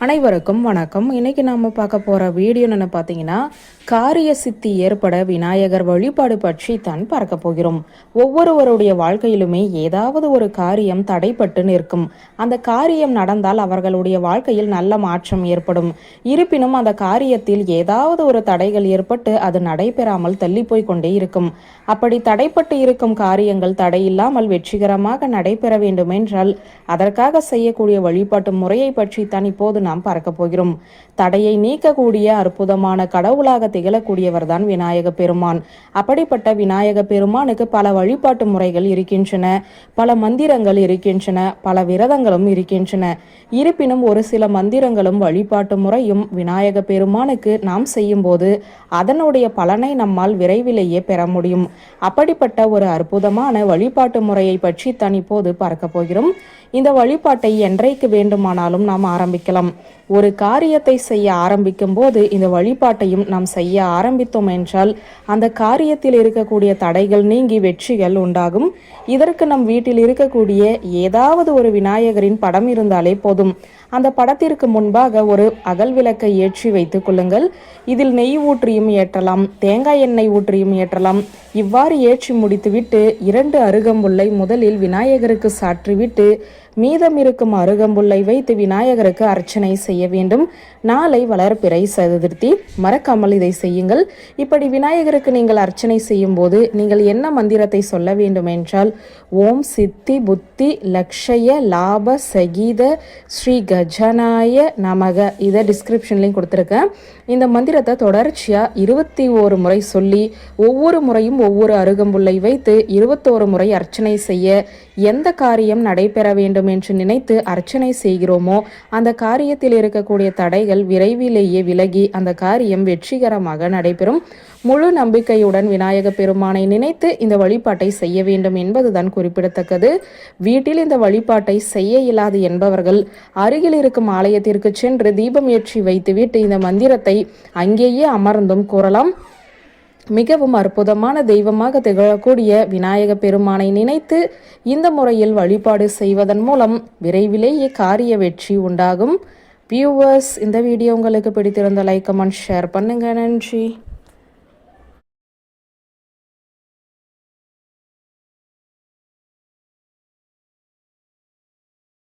அனைவருக்கும் வணக்கம். இன்னைக்கு நாம பார்க்க போற வீடியோ என்ன பார்த்தீங்கன்னா, காரிய சித்தி ஏற்பட விநாயகர் வழிபாடு பற்றி தான் பார்க்க போகிறோம். ஒவ்வொருவருடைய வாழ்க்கையிலுமே ஏதாவது ஒரு காரியம் தடைப்பட்டு நிற்கும். அந்த காரியம் நடந்தால் அவர்களுடைய வாழ்க்கையில் நல்ல மாற்றம் ஏற்படும். இருப்பினும் அந்த காரியத்தில் ஏதாவது ஒரு தடைகள் ஏற்பட்டு அது நடைபெறாமல் தள்ளி போய் கொண்டே இருக்கும். அப்படி தடைப்பட்டு இருக்கும் காரியங்கள் தடையில்லாமல் வெற்றிகரமாக நடைபெற வேண்டும் என்றால் அதற்காக செய்யக்கூடிய வழிபாட்டு முறையை பற்றி தான் இப்போது நாம் பார்க்க போகிறோம். தடையை நீக்கக்கூடிய அற்புதமான கடவுளாக திகழக்கூடியவர் தான் விநாயக பெருமான். அப்படிப்பட்ட விநாயக பெருமானுக்கு பல வழிபாட்டு முறைகள் இருக்கின்றன, பல மந்திரங்கள் இருக்கின்றன, பல விரதங்களும் இருக்கின்றன. இருப்பினும் ஒரு சில மந்திரங்களும் வழிபாட்டு முறையும் விநாயக பெருமானுக்கு நாம் செய்யும் போது அதனுடைய பலனை நம்மால் விரைவிலேயே பெற முடியும். அப்படிப்பட்ட ஒரு அற்புதமான வழிபாட்டு முறையை பற்றி தான் இப்போது பார்க்க போகிறோம். இந்த வழிபாட்டை என்றைக்கு வேண்டுமானாலும் நாம் ஆரம்பிக்கலாம். ஒரு காரியத்தை செய்ய ஆரம்பிக்கும் போது இந்த வழிபாட்டையும் நாம் செய்ய ஆரம்பித்தோம் என்றால் அந்த காரியத்தில் இருக்கக்கூடிய தடைகள் நீங்கி வெற்றிகள் உண்டாகும். இதற்கு நம் வீட்டில் இருக்கக்கூடிய ஏதாவது ஒரு விநாயகரின் படம் இருந்தாலே போதும். அந்த படத்திற்கு முன்பாக ஒரு அகல் விளக்கை ஏற்றி வைத்துக் கொள்ளுங்கள். இதில் நெய் ஊற்றியும் ஏற்றலாம், தேங்காய் எண்ணெய் ஊற்றியும் ஏற்றலாம். இவ்வாறு ஏற்றி முடித்துவிட்டு 2 அருகம்புல்லை முதலில் விநாயகருக்கு சாற்றிவிட்டு மீதம் இருக்கும் அருகம்புல்லை வைத்து விநாயகருக்கு அர்ச்சனை செய்ய வேண்டும். நாளை வளர்பிறை சதுர்த்தி, மறக்காமல் இதை செய்யுங்கள். இப்படி விநாயகருக்கு நீங்கள் அர்ச்சனை செய்யும் போது நீங்கள் என்ன மந்திரத்தை சொல்ல வேண்டும் என்றால், ஓம் சித்தி புத்தி லக்ஷய லாப சகீத ஸ்ரீ கஜனாய நமக. இதை டிஸ்கிரிப்ஷன்லையும் கொடுத்துருக்கேன். இந்த மந்திரத்தை தொடர்ச்சியாக 21 முறை சொல்லி ஒவ்வொரு முறையும் ஒவ்வொரு அருகம்புல்லை வைத்து 21 முறை அர்ச்சனை செய்ய எந்த காரியம் நடைபெற வேண்டும் என்று நினைத்து அர்ச்சனை செய்கிறோமோ அந்த காரியத்தில் இருக்கக்கூடிய தடைகள் விரைவிலேயே விலகி அந்த காரியம் வெற்றிகரமாக நடைபெறும். முழு நம்பிக்கையுடன் விநாயக பெருமானை நினைத்து இந்த வழிபாட்டை செய்ய வேண்டும் என்பதுதான் குறிப்பிடத்தக்கது. வீட்டில் இந்த வழிபாட்டை செய்ய இயலாது என்பவர்கள் அருகில் இருக்கும் ஆலயத்திற்கு சென்று தீபம் ஏற்றி வைத்துவிட்டு இந்த மந்திரத்தை அங்கேயே அமர்ந்தும் கூறலாம். மிகவும் அற்புதமான தெய்வமாக திகழக்கூடிய விநாயக பெருமானை நினைத்து இந்த முறையில் வழிபாடு செய்வதன் மூலம் விரைவிலேயே காரிய வெற்றி உண்டாகும். வியூவர்ஸ், இந்த வீடியோ உங்களுக்கு பிடித்திருந்த லைக், கமெண்ட், ஷேர் பண்ணுங்க. நன்றி.